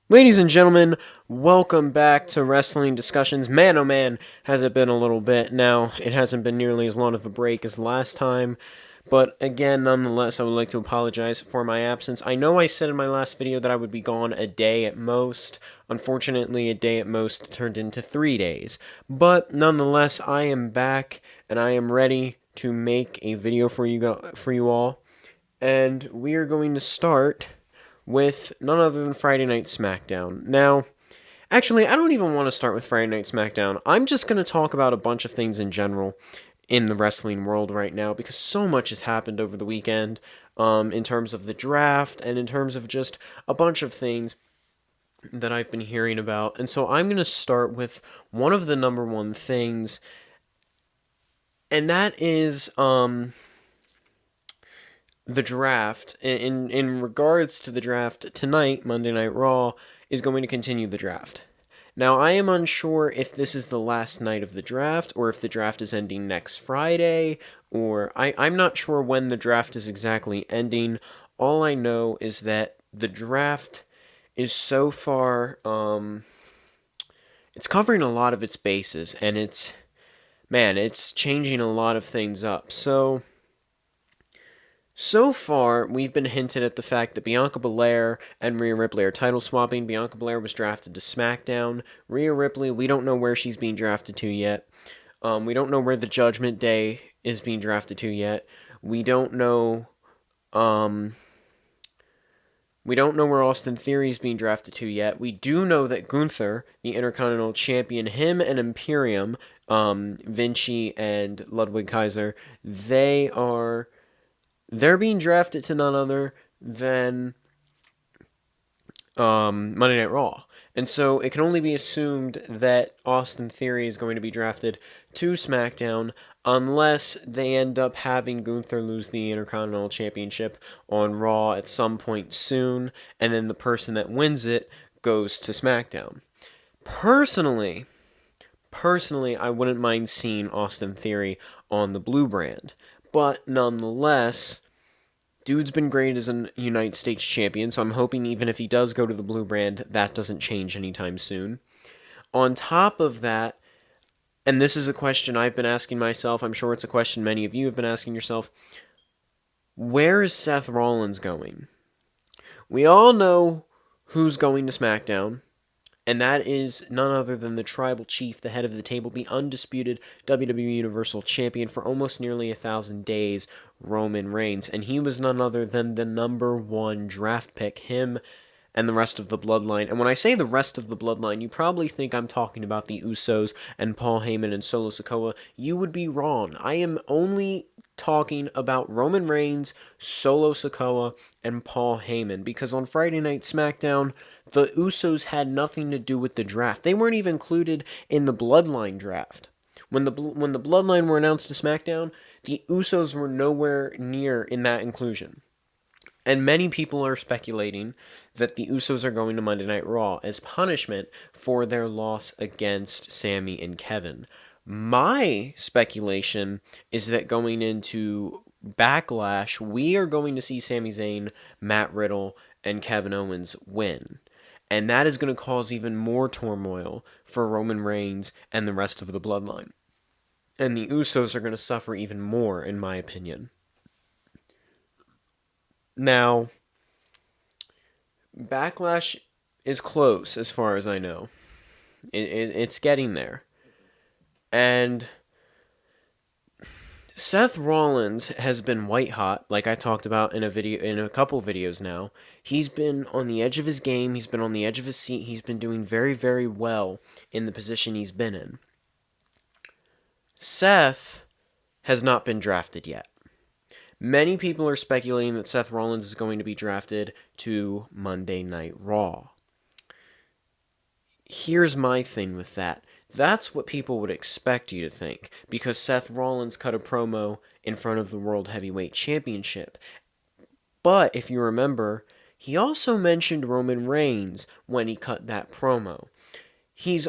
Ladies and gentlemen, welcome back to Wrestling Discussions. Man, oh man, has it been a little bit now. It hasn't been nearly as long of a break as last time. But again, nonetheless, I would like to apologize for my absence. I know I said in my last video that I would be gone a day at most. Unfortunately, a day at most turned into 3 days. But nonetheless, I am back and I am ready to make a video for you all. And we are going to start with none other than Friday Night Smackdown. Now, actually, I don't even want to start with Friday Night Smackdown. I'm just going to talk about a bunch of things in general in the wrestling world right now because so much has happened over the weekend in terms of the draft and in terms of just a bunch of things that I've been hearing about. And so I'm going to start with one of the number one things, and that is the draft. In regards to the draft, tonight, Monday Night Raw is going to continue the draft. Now, I am unsure if this is the last night of the draft, or if the draft is ending next Friday, or I'm not sure when the draft is exactly ending. All I know is that the draft is so far, it's covering a lot of its bases, and it's changing a lot of things up. So far, we've been hinted at the fact that Bianca Belair and Rhea Ripley are title swapping. Bianca Belair was drafted to SmackDown. Rhea Ripley, we don't know where she's being drafted to yet. We don't know where the Judgment Day is being drafted to yet. We don't know. We don't know where Austin Theory is being drafted to yet. We do know that Gunther, the Intercontinental Champion, him and Imperium, Vinci and Ludwig Kaiser, they're being drafted to none other than Monday Night Raw. And so it can only be assumed that Austin Theory is going to be drafted to SmackDown unless they end up having Gunther lose the Intercontinental Championship on Raw at some point soon, and then the person that wins it goes to SmackDown. Personally, I wouldn't mind seeing Austin Theory on the blue brand. But nonetheless, dude's been great as a United States champion, so I'm hoping even if he does go to the blue brand, that doesn't change anytime soon. On top of that, and this is a question I've been asking myself, I'm sure it's a question many of you have been asking yourself, where is Seth Rollins going? We all know who's going to SmackDown, and that is none other than the Tribal Chief, the head of the table, the undisputed WWE Universal Champion for almost nearly 1,000 days, Roman Reigns. And he was none other than the number one draft pick, him and the rest of the bloodline. And when I say the rest of the bloodline, you probably think I'm talking about the Usos and Paul Heyman and Solo Sikoa. You would be wrong. I am only talking about Roman Reigns, Solo Sikoa, and Paul Heyman, because on Friday Night SmackDown, the Usos had nothing to do with the draft. They weren't even included in the Bloodline draft. When the Bloodline were announced to SmackDown, the Usos were nowhere near in that inclusion. And many people are speculating that the Usos are going to Monday Night Raw as punishment for their loss against Sami and Kevin. My speculation is that going into Backlash, we are going to see Sami Zayn, Matt Riddle, and Kevin Owens win. And that is going to cause even more turmoil for Roman Reigns and the rest of the bloodline. And the Usos are going to suffer even more, in my opinion. Now, Backlash is close as far as I know. It's getting there. And Seth Rollins has been white hot, like I talked about in a couple videos now. He's been on the edge of his game, he's been on the edge of his seat, he's been doing very, very well in the position he's been in. Seth has not been drafted yet. Many people are speculating that Seth Rollins is going to be drafted to Monday Night Raw. Here's my thing with that. That's what people would expect you to think, because Seth Rollins cut a promo in front of the World Heavyweight Championship. But if you remember, he also mentioned Roman Reigns when he cut that promo. He's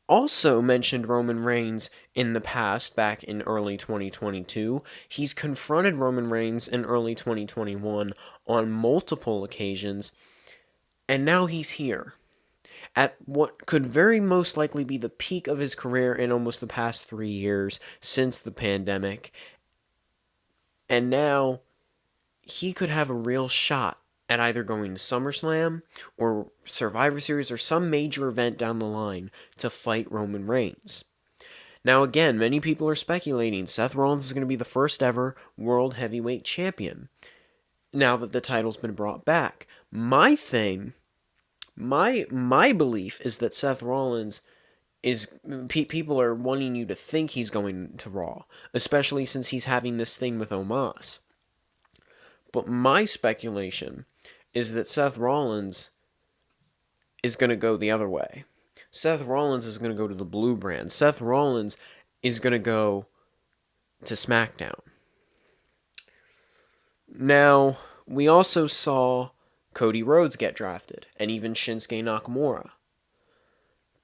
also mentioned Roman Reigns in the past, back in early 2022. He's confronted Roman Reigns in early 2021 on multiple occasions. And now he's here at what could very most likely be the peak of his career in almost the past 3 years since the pandemic. And now he could have a real shot at either going to SummerSlam or Survivor Series or some major event down the line to fight Roman Reigns. Now, again, many people are speculating Seth Rollins is going to be the first ever World Heavyweight Champion now that the title's been brought back. My belief is that Seth Rollins is people are wanting you to think he's going to Raw, especially since he's having this thing with Omos. But my speculation is that Seth Rollins is going to go the other way. Seth Rollins is going to go to the blue brand. Seth Rollins is going to go to SmackDown. Now, we also saw Cody Rhodes get drafted, and even Shinsuke Nakamura.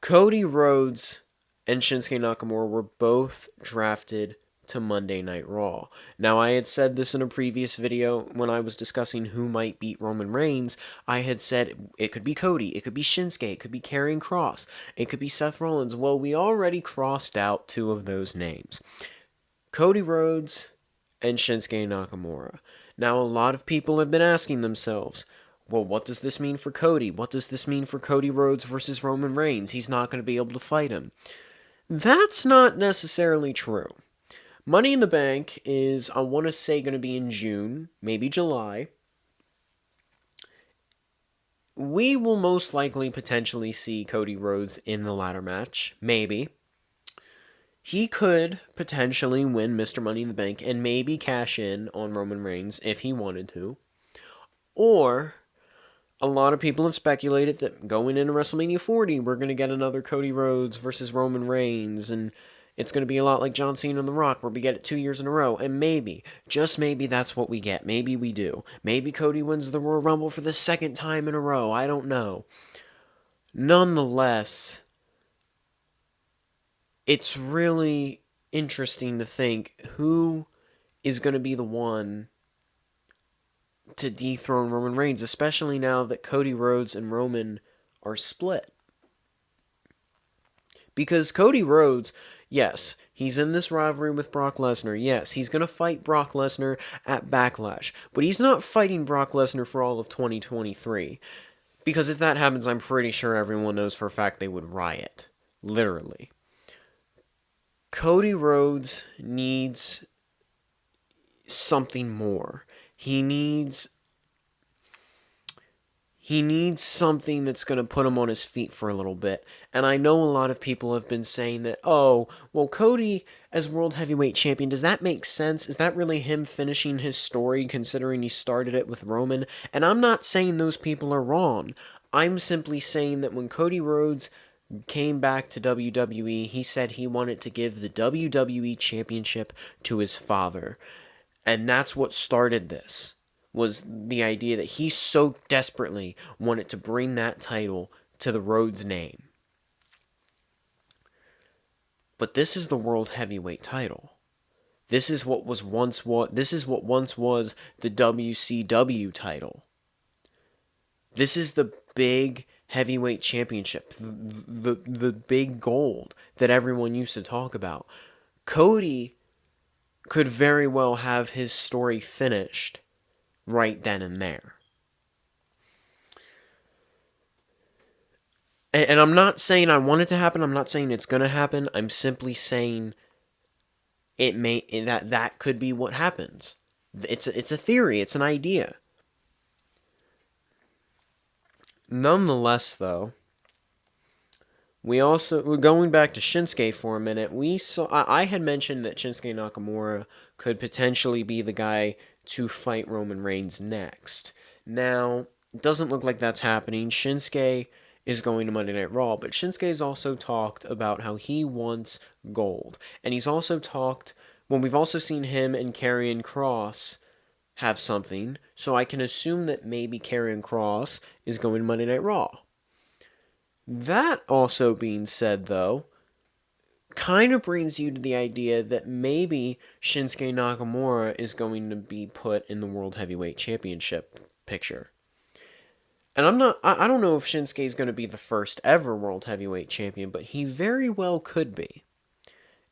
Cody Rhodes and Shinsuke Nakamura were both drafted to Monday Night Raw. Now, I had said this in a previous video when I was discussing who might beat Roman Reigns. I had said it could be Cody, it could be Shinsuke, it could be Karrion Kross, it could be Seth Rollins. Well, we already crossed out 2 of those names. Cody Rhodes and Shinsuke Nakamura. Now, a lot of people have been asking themselves, well, what does this mean for Cody? What does this mean for Cody Rhodes versus Roman Reigns? He's not going to be able to fight him. That's not necessarily true. Money in the Bank is, I want to say, going to be in June, maybe July. We will most likely potentially see Cody Rhodes in the ladder match. Maybe. He could potentially win Mr. Money in the Bank and maybe cash in on Roman Reigns if he wanted to. Or, a lot of people have speculated that going into WrestleMania 40, we're going to get another Cody Rhodes versus Roman Reigns, and it's going to be a lot like John Cena and The Rock, where we get it 2 years in a row, and maybe, just maybe, that's what we get. Maybe we do. Maybe Cody wins the Royal Rumble for the 2nd time in a row. I don't know. Nonetheless, it's really interesting to think who is going to be the one to dethrone Roman Reigns, especially now that Cody Rhodes and Roman are split. Because Cody Rhodes, yes, he's in this rivalry with Brock Lesnar. Yes, he's going to fight Brock Lesnar at Backlash. But he's not fighting Brock Lesnar for all of 2023. Because if that happens, I'm pretty sure everyone knows for a fact they would riot. Literally. Cody Rhodes needs something more. He needs something that's going to put him on his feet for a little bit. And I know a lot of people have been saying that, oh, well, Cody as World Heavyweight Champion, does that make sense? Is that really him finishing his story, considering he started it with Roman? And I'm not saying those people are wrong. I'm simply saying that when Cody Rhodes came back to WWE, he said he wanted to give the WWE Championship to his father. And that's what started this, was the idea that he so desperately wanted to bring that title to the Rhodes name. But this is the World Heavyweight title. This is what once was the WCW title. This is the big heavyweight championship, the big gold that everyone used to talk about. Cody could very well have his story finished right then and there. And I'm not saying I want it to happen. I'm not saying it's going to happen. I'm simply saying that could be what happens. It's a theory. It's an idea. Nonetheless, though, we're going back to Shinsuke for a minute. I had mentioned that Shinsuke Nakamura could potentially be the guy to fight Roman Reigns next. Now, it doesn't look like that's happening. Shinsuke is going to Monday Night Raw, but Shinsuke has also talked about how he wants gold. And he's also we've also seen him and Karrion Kross have something, so I can assume that maybe Karrion Kross is going to Monday Night Raw. That also being said, though, kind of brings you to the idea that maybe Shinsuke Nakamura is going to be put in the World Heavyweight Championship picture. And I don't know if Shinsuke is going to be the first ever World Heavyweight Champion, but he very well could be.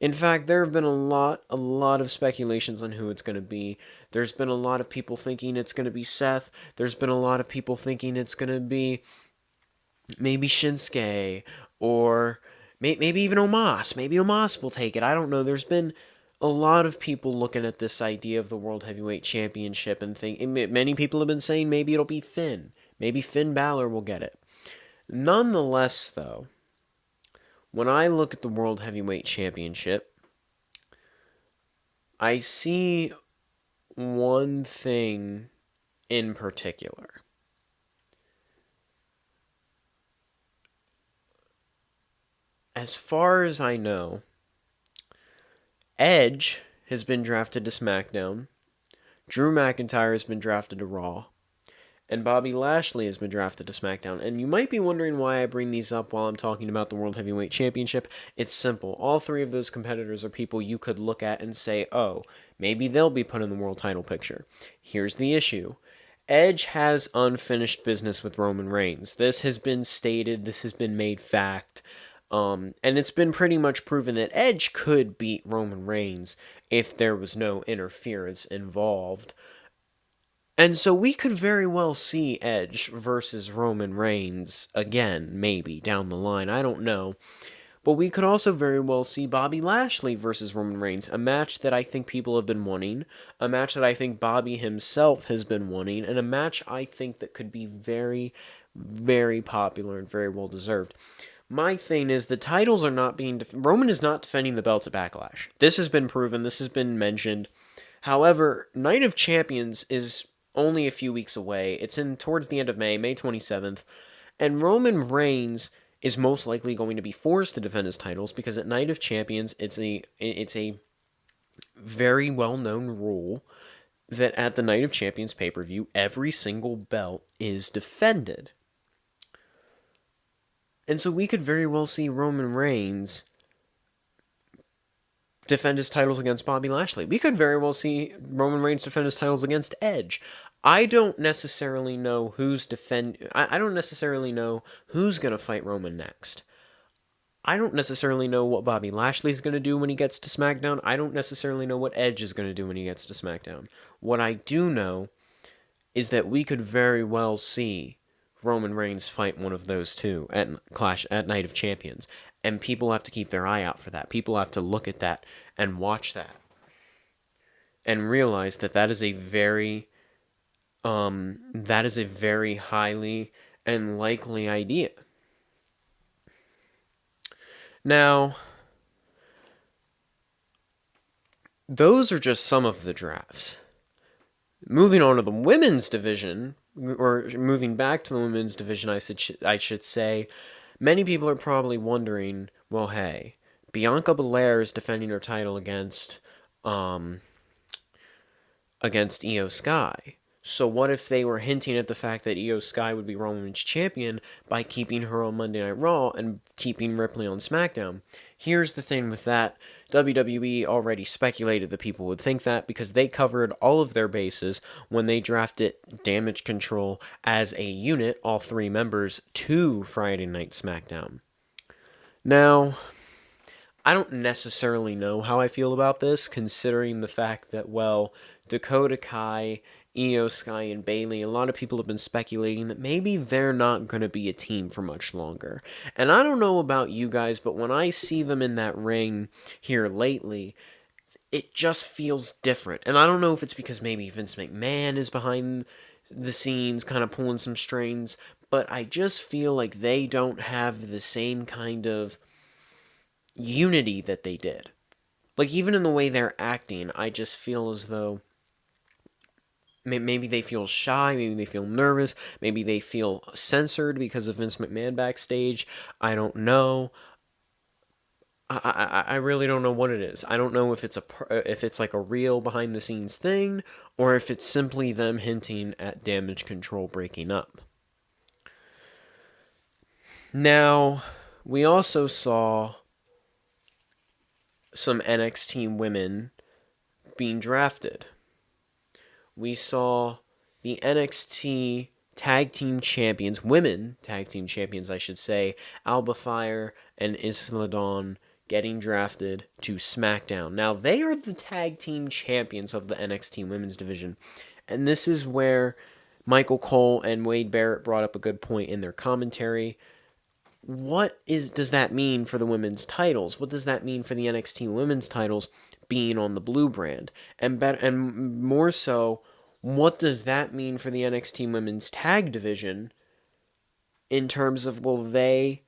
In fact, there have been a lot of speculations on who it's going to be. There's been a lot of people thinking it's going to be Seth. There's been a lot of people thinking it's going to be maybe Shinsuke, or maybe even Omos. Maybe Omos will take it. I don't know. There's been a lot of people looking at this idea of the World Heavyweight Championship and many people have been saying maybe it'll be Finn. Maybe Finn Balor will get it. Nonetheless, though, when I look at the World Heavyweight Championship, I see one thing in particular. As far as I know, Edge has been drafted to SmackDown, Drew McIntyre has been drafted to Raw, and Bobby Lashley has been drafted to SmackDown. And you might be wondering why I bring these up while I'm talking about the World Heavyweight Championship. It's simple. All three of those competitors are people you could look at and say, oh, maybe they'll be put in the world title picture. Here's the issue. Edge has unfinished business with Roman Reigns. This has been stated. This has been made fact. And it's been pretty much proven that Edge could beat Roman Reigns if there was no interference involved. And so we could very well see Edge versus Roman Reigns again, maybe, down the line. I don't know. But we could also very well see Bobby Lashley versus Roman Reigns, a match that I think people have been wanting, a match that I think Bobby himself has been wanting, and a match I think that could be very, very popular and very well deserved. My thing is, the titles are not being... Roman is not defending the belts at Backlash. This has been proven. This has been mentioned. However, Night of Champions is only a few weeks away. It's in towards the end of May, May 27th. And Roman Reigns is most likely going to be forced to defend his titles because at Night of Champions, it's a very well-known rule that at the Night of Champions pay-per-view, every single belt is defended. And so we could very well see Roman Reigns defend his titles against Bobby Lashley. We could very well see Roman Reigns defend his titles against Edge. I don't necessarily know I don't necessarily know who's going to fight Roman next. I don't necessarily know what Bobby Lashley's going to do when he gets to SmackDown. I don't necessarily know what Edge is going to do when he gets to SmackDown. What I do know is that we could very well see Roman Reigns fight one of those two at Night of Champions. And people have to keep their eye out for that. People have to look at that and watch that. And realize that that is a very highly and likely idea. Now, those are just some of the drafts. Moving on to the women's division, or moving back to the women's division, I should say, many people are probably wondering, well, hey, Bianca Belair is defending her title against Io Sky. So what if they were hinting at the fact that Io Sky would be Roman's champion by keeping her on Monday Night Raw and keeping Ripley on SmackDown? Here's the thing with that. WWE already speculated that people would think that because they covered all of their bases when they drafted Damage Control as a unit, all three members, to Friday Night Smackdown. Now, I don't necessarily know how I feel about this, considering the fact that, well, Dakota Kai, Io Sky, and Bayley, a lot of people have been speculating that maybe they're not going to be a team for much longer. And I don't know about you guys, but when I see them in that ring here lately, it just feels different. And I don't know if it's because maybe Vince McMahon is behind the scenes kind of pulling some strings, but I just feel like they don't have the same kind of unity that they did. Like, even in the way they're acting, I just feel as though maybe they feel shy, maybe they feel nervous, maybe they feel censored because of Vince McMahon backstage. I don't know. I really don't know what it is. I don't know if it's like a real behind the scenes thing, or if it's simply them hinting at Damage Control breaking up. Now, we also saw some NXT women being drafted. We saw the NXT tag team champions, women tag team champions, I should say, Alba Fire and Isla Dawn getting drafted to SmackDown. Now, they are the tag team champions of the NXT women's division. And this is where Michael Cole and Wade Barrett brought up a good point in their commentary. What does that mean for the women's titles? What does that mean for the NXT women's titles being on the blue brand? And more so, what does that mean for the NXT women's tag division in terms of, will they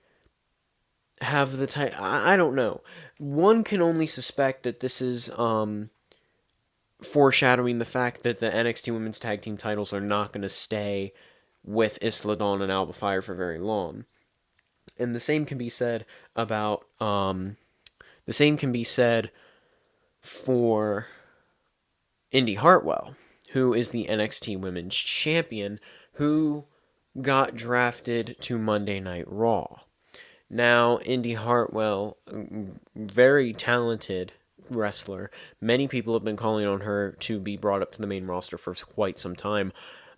have the title? I don't know. One can only suspect that this is foreshadowing the fact that the NXT women's tag team titles are not going to stay with Isla Dawn and Alba Fire for very long. And the same can be said about for Indy Hartwell, who is the NXT Women's Champion, who got drafted to Monday Night Raw. Now, Indy Hartwell, very talented wrestler. Many people have been calling on her to be brought up to the main roster for quite some time.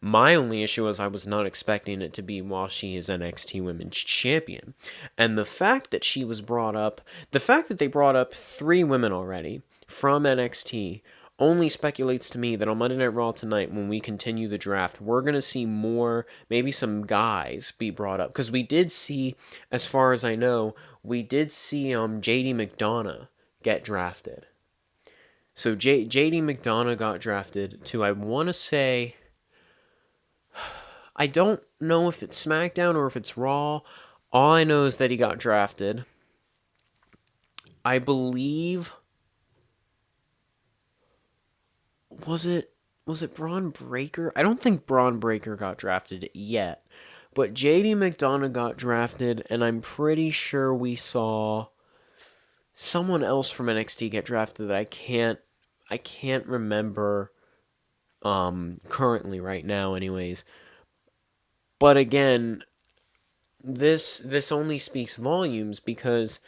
My only issue is I was not expecting it to be while she is NXT Women's Champion. And the fact that she was brought up, the fact that they brought up 3 women already from NXT only speculates to me that on Monday Night Raw tonight, when we continue the draft, we're going to see more, maybe some guys be brought up. Because we did see, as far as I know, we did see JD McDonough get drafted. So JD McDonough got drafted to, I want to say, I don't know if it's SmackDown or if it's Raw. All I know is that he got drafted. I believe, was it Braun Breaker? I don't think Braun Breaker got drafted yet. But JD McDonough got drafted, and I'm pretty sure we saw someone else from NXT get drafted that I can't remember currently right now anyways. But again, this only speaks volumes, because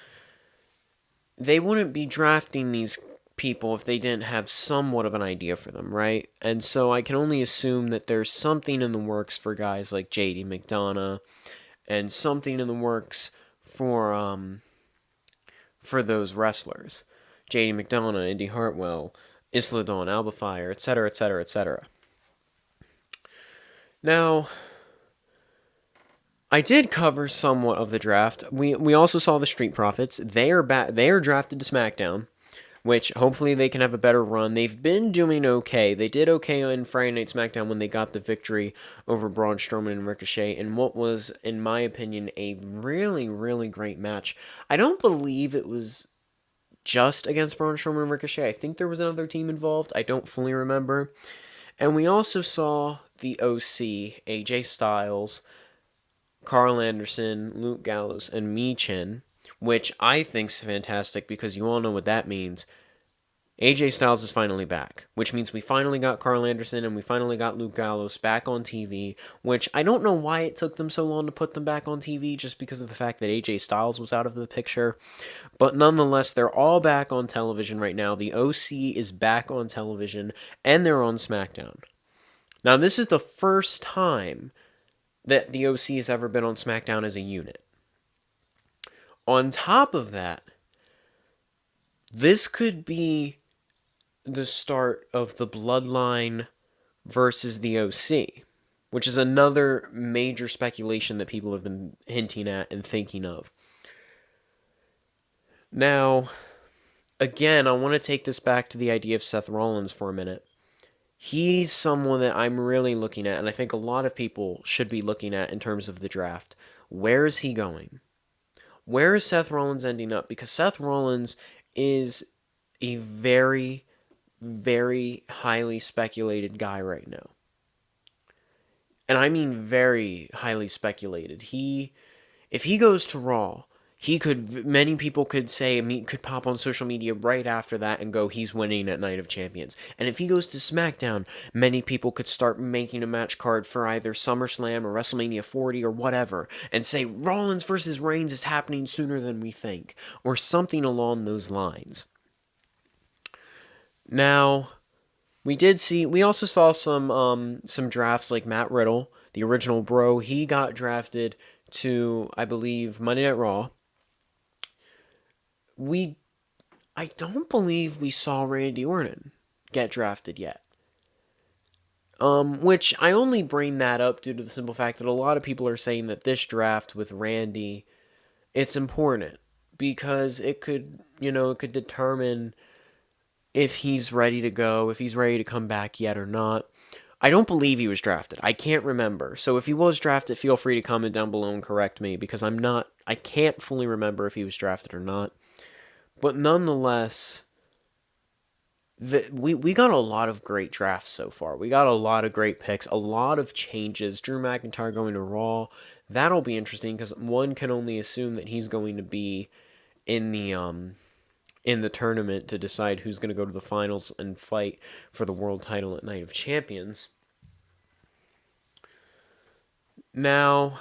they wouldn't be drafting these people if they didn't have somewhat of an idea for them, right? And so I can only assume that there's something in the works for guys like JD McDonough, and something in the works for those wrestlers. JD McDonough, Indy Hartwell, Isla Dawn, Alba Fire, etc., etc., etc. Now, I did cover somewhat of the draft. We also saw the Street Profits. They are drafted to SmackDown, which hopefully they can have a better run. They've been doing okay. They did okay on Friday Night Smackdown when they got the victory over Braun Strowman and Ricochet in what was, in my opinion, a really, really great match. I don't believe it was just against Braun Strowman and Ricochet. I think there was another team involved. I don't fully remember. And we also saw the OC, AJ Styles, Carl Anderson, Luke Gallows, and Michin, which I think's fantastic, because you all know what that means. AJ Styles is finally back, which means we finally got Carl Anderson and we finally got Luke Gallows back on TV, which I don't know why it took them so long to put them back on TV, just because of the fact that AJ Styles was out of the picture. But nonetheless, they're all back on television right now. The OC is back on television, and they're on SmackDown. Now, this is the first time that the OC has ever been on SmackDown as a unit. On top of that, this could be the start of the Bloodline versus the OC, which is another major speculation that people have been hinting at and thinking of. Now, again, I want to take this back to the idea of Seth Rollins for a minute. He's someone that I'm really looking at, and I think a lot of people should be looking at in terms of the draft. Where is he going? Where is Seth Rollins ending up? Because Seth Rollins is a very, very highly speculated guy right now. And I mean very highly speculated. If he goes to Raw, many people could say, could pop on social media right after that and go, he's winning at Night of Champions. And if he goes to SmackDown, many people could start making a match card for either SummerSlam or WrestleMania 40 or whatever, and say, Rollins versus Reigns is happening sooner than we think, or something along those lines. Now, we also saw some drafts like Matt Riddle the original Bro, he got drafted to, I believe, Monday Night Raw. We, I don't believe we saw Randy Orton get drafted yet. Which I only bring that up due to the simple fact that a lot of people are saying that this draft with Randy, it's important because it could determine if he's ready to go, if he's ready to come back yet or not. I don't believe he was drafted. I can't remember. So if he was drafted, feel free to comment down below and correct me because I can't fully remember if he was drafted or not. But nonetheless, we got a lot of great drafts so far. We got a lot of great picks, a lot of changes. Drew McIntyre going to Raw. That'll be interesting because one can only assume that he's going to be in the tournament to decide who's going to go to the finals and fight for the world title at Night of Champions. Now,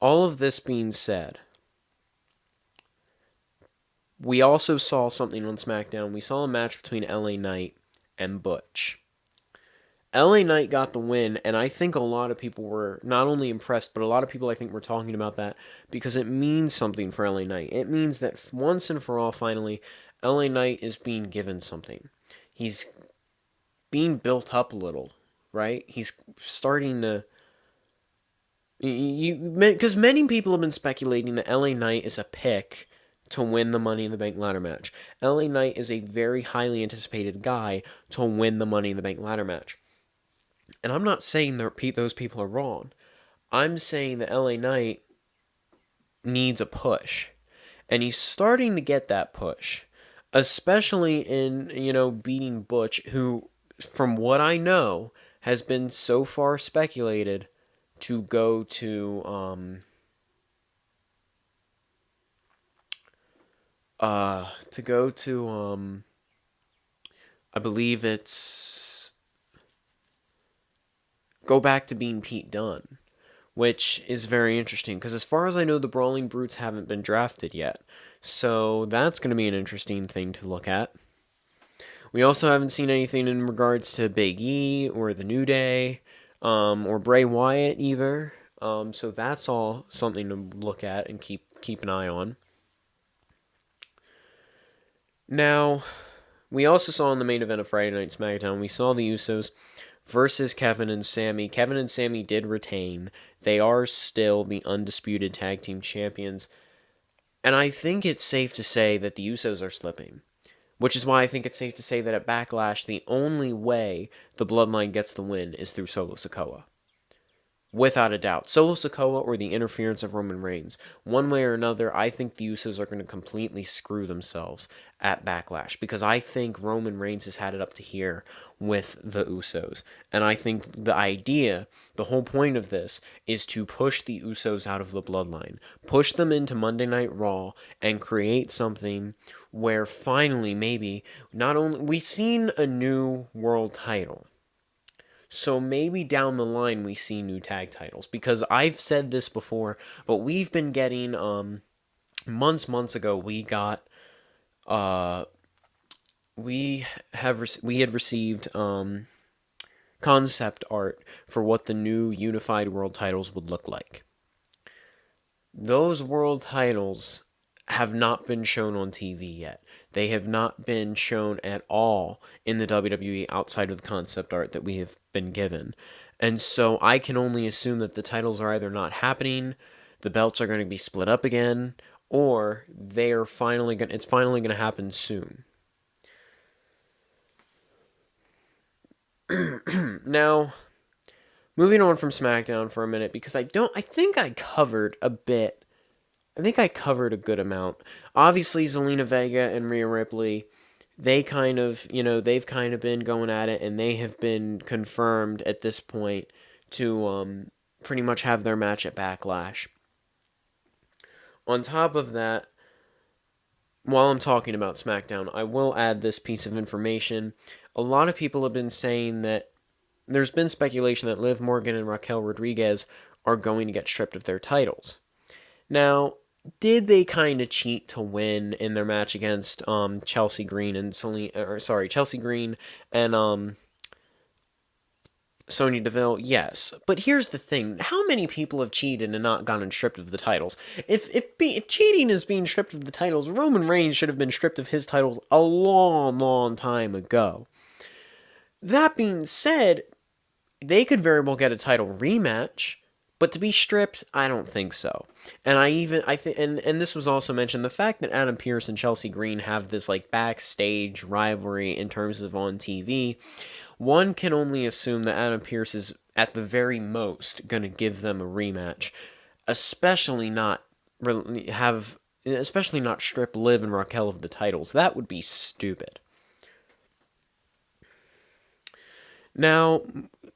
all of this being said, we also saw something on SmackDown. We saw a match between LA Knight and Butch. LA Knight got the win, and I think a lot of people were not only impressed, but a lot of people I think were talking about that because it means something for LA Knight. It means that once and for all, finally, LA Knight is being given something. He's being built up a little, right? He's starting to... Because many people have been speculating that LA Knight is a pick to win the Money in the Bank ladder match. LA Knight is a very highly anticipated guy to win the Money in the Bank ladder match. And I'm not saying that those people are wrong. I'm saying that LA Knight needs a push. And he's starting to get that push. Especially in, beating Butch, who, from what I know, has been so far speculated to go to, I believe it's go back to being Pete Dunne, which is very interesting because as far as I know, the Brawling Brutes haven't been drafted yet, so that's going to be an interesting thing to look at. We also haven't seen anything in regards to Big E or the New Day, or Bray Wyatt either. So that's all something to look at and keep an eye on. Now, we also saw in the main event of Friday Night Smackdown, we saw the Usos versus Kevin and Sami. Kevin and Sami did retain. They are still the undisputed tag team champions. And I think it's safe to say that the Usos are slipping. Which is why I think it's safe to say that at Backlash, the only way the Bloodline gets the win is through Solo Sikoa. Without a doubt. Solo Sikoa or the interference of Roman Reigns. One way or another, I think the Usos are going to completely screw themselves at Backlash. Because I think Roman Reigns has had it up to here with the Usos. And I think the whole point of this, is to push the Usos out of the Bloodline. Push them into Monday Night Raw and create something where finally, maybe, not only... We've seen a new world title. So maybe down the line we see new tag titles. Because I've said this before, but we've been getting, months ago, we got, we had received, concept art for what the new unified world titles would look like. Those world titles have not been shown on TV yet. They have not been shown at all in the WWE outside of the concept art that we have been given. And so I can only assume that the titles are either not happening, the belts are going to be split up again, or it's finally going to happen soon. Now, moving on from SmackDown for a minute, because I think I covered a bit. I think I covered a good amount. Obviously, Zelina Vega and Rhea Ripley, they've kind of been going at it, and they have been confirmed at this point to pretty much have their match at Backlash. On top of that, while I'm talking about SmackDown, I will add this piece of information. A lot of people have been saying that there's been speculation that Liv Morgan and Raquel Rodriguez are going to get stripped of their titles. Now, did they kind of cheat to win in their match against Chelsea Green and Sonya Deville, yes. But here's the thing. How many people have cheated and not gotten stripped of the titles? If cheating is being stripped of the titles, Roman Reigns should have been stripped of his titles a long, long time ago. That being said, they could very well get a title rematch, but to be stripped, I don't think so. And I think, and this was also mentioned, the fact that Adam Pearce and Chelsea Green have this like backstage rivalry in terms of on TV, one can only assume that Adam Pearce is at the very most going to give them a rematch, especially not especially not strip Liv and Raquel of the titles. That would be stupid. Now,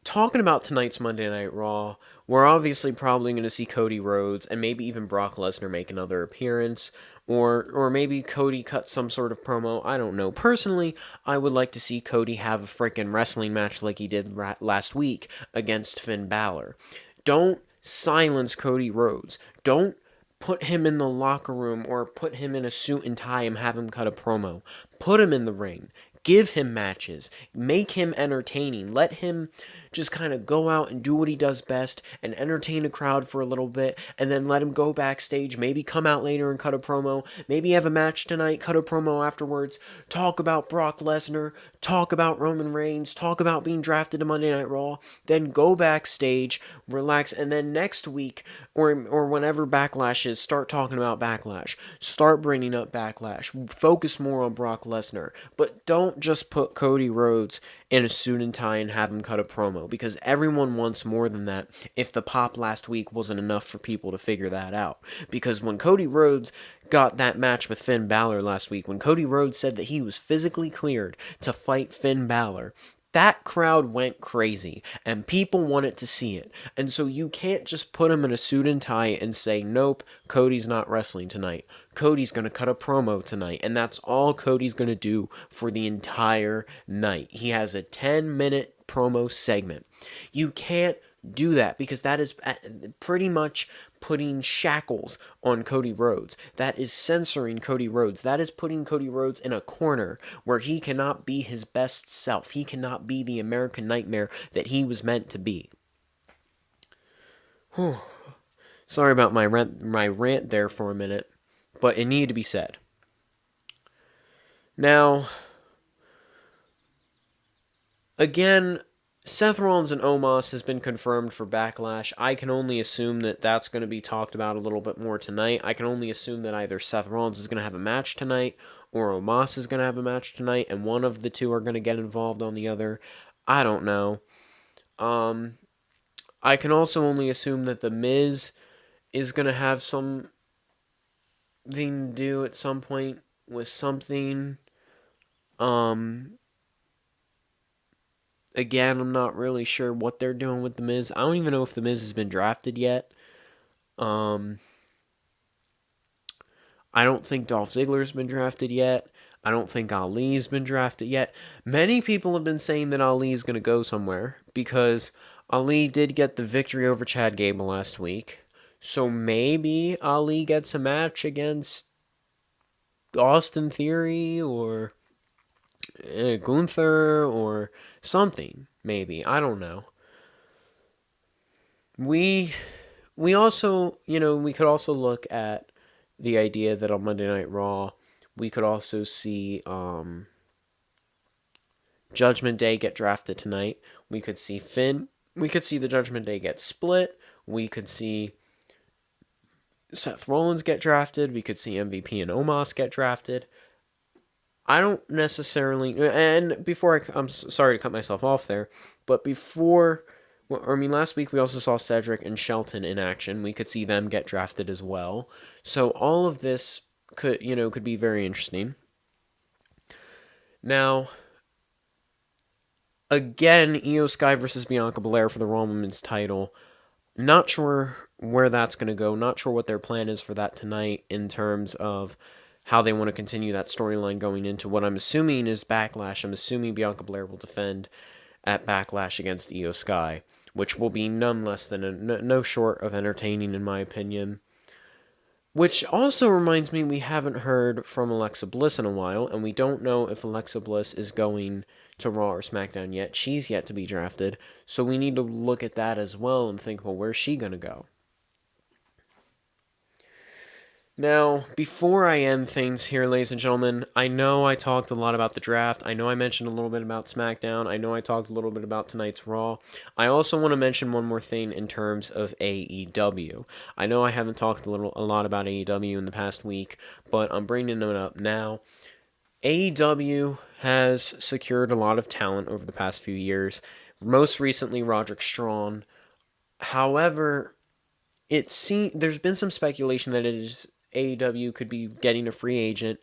talking about tonight's Monday Night Raw, we're obviously probably going to see Cody Rhodes and maybe even Brock Lesnar make another appearance, or maybe Cody cut some sort of promo. I don't know. Personally, I would like to see Cody have a freaking wrestling match like he did last week against Finn Balor. Don't silence Cody Rhodes. Don't put him in the locker room or put him in a suit and tie and have him cut a promo. Put him in the ring. Give him matches. Make him entertaining. Let him just kind of go out and do what he does best and entertain a crowd for a little bit, and then let him go backstage, maybe come out later and cut a promo, maybe have a match tonight, cut a promo afterwards, talk about Brock Lesnar, talk about Roman Reigns, talk about being drafted to Monday Night Raw, then go backstage, relax, and then next week, or whenever Backlash is, start talking about Backlash. Start bringing up Backlash. Focus more on Brock Lesnar. But don't just put Cody Rhodes in a suit and tie and have him cut a promo, because everyone wants more than that if the pop last week wasn't enough for people to figure that out. Because when Cody Rhodes got that match with Finn Balor last week, when Cody Rhodes said that he was physically cleared to fight Finn Balor, that crowd went crazy, and people wanted to see it. And so you can't just put him in a suit and tie and say, nope, Cody's not wrestling tonight. Cody's going to cut a promo tonight, and that's all Cody's going to do for the entire night. He has a 10-minute promo segment. You can't do that, because that is pretty much putting shackles on Cody Rhodes. That is censoring Cody Rhodes. That is putting Cody Rhodes in a corner where he cannot be his best self. He cannot be the American Nightmare that he was meant to be. Whew. Sorry about my rant there for a minute, but it needed to be said. Now, again, Seth Rollins and Omos has been confirmed for Backlash. I can only assume that that's going to be talked about a little bit more tonight. I can only assume that either Seth Rollins is going to have a match tonight, or Omos is going to have a match tonight, and one of the two are going to get involved on the other. I don't know. I can also only assume that The Miz is going to have something to do at some point with something. Again, I'm not really sure what they're doing with The Miz. I don't even know if The Miz has been drafted yet. I don't think Dolph Ziggler's been drafted yet. I don't think Ali's been drafted yet. Many people have been saying that Ali is going to go somewhere, because Ali did get the victory over Chad Gable last week. So maybe Ali gets a match against Austin Theory or Gunther or something, maybe. I don't know. We also, we could also look at the idea that on Monday Night Raw, we could also see Judgment Day get drafted tonight. We could see the Judgment Day get split. We could see Seth Rollins get drafted. We could see MVP and Omos get drafted. I don't necessarily, and before I'm sorry to cut myself off there, but last week we also saw Cedric and Shelton in action. We could see them get drafted as well. So all of this could be very interesting. Now, again, Io Sky versus Bianca Belair for the Raw Women's title. Not sure where that's going to go. Not sure what their plan is for that tonight in terms of how they want to continue that storyline going into what I'm assuming is Backlash. I'm assuming Bianca Belair will defend at Backlash against Io Sky, which will be none less than no short of entertaining, in my opinion. Which also reminds me, we haven't heard from Alexa Bliss in a while, and we don't know if Alexa Bliss is going to Raw or SmackDown yet. She's yet to be drafted. So we need to look at that as well and think, well, where's she going to go? Now, before I end things here, ladies and gentlemen, I know I talked a lot about the draft. I know I mentioned a little bit about SmackDown. I know I talked a little bit about tonight's Raw. I also want to mention one more thing in terms of AEW. I know I haven't talked a lot about AEW in the past week, but I'm bringing it up now. AEW has secured a lot of talent over the past few years. Most recently, Roderick Strong. However, there's been some speculation that AEW could be getting a free agent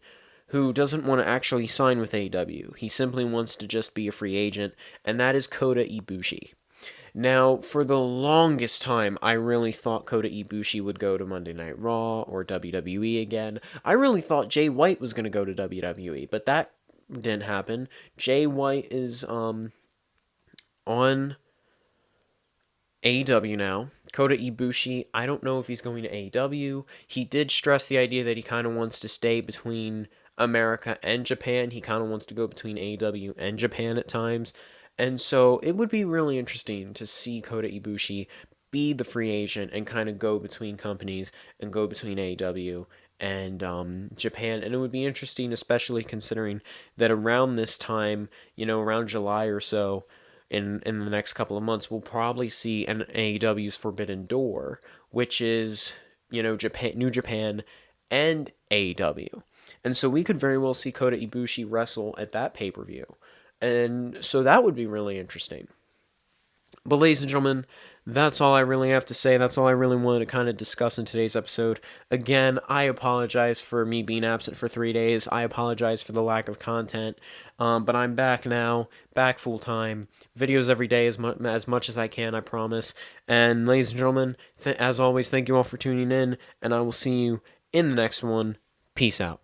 who doesn't want to actually sign with AEW. He simply wants to just be a free agent, and that is Kota Ibushi. Now, for the longest time, I really thought Kota Ibushi would go to Monday Night Raw or WWE again. I really thought Jay White was going to go to WWE, but that didn't happen. Jay White is on AEW now. Kota Ibushi, I don't know if he's going to AEW. He did stress the idea that he kind of wants to stay between America and Japan. He kind of wants to go between AEW and Japan at times. And so it would be really interesting to see Kota Ibushi be the free agent and kind of go between companies and go between AEW and Japan. And it would be interesting, especially considering that around this time, around July or so, in the next couple of months, we'll probably see an AEW's Forbidden Door, which is, Japan, New Japan, and AEW. And so we could very well see Kota Ibushi wrestle at that pay-per-view. And so that would be really interesting. But ladies and gentlemen, that's all I really have to say. That's all I really wanted to kind of discuss in today's episode. Again, I apologize for me being absent for 3 days. I apologize for the lack of content. But I'm back now, back full time. Videos every day as much as I can, I promise. And ladies and gentlemen, as always, thank you all for tuning in, and I will see you in the next one. Peace out.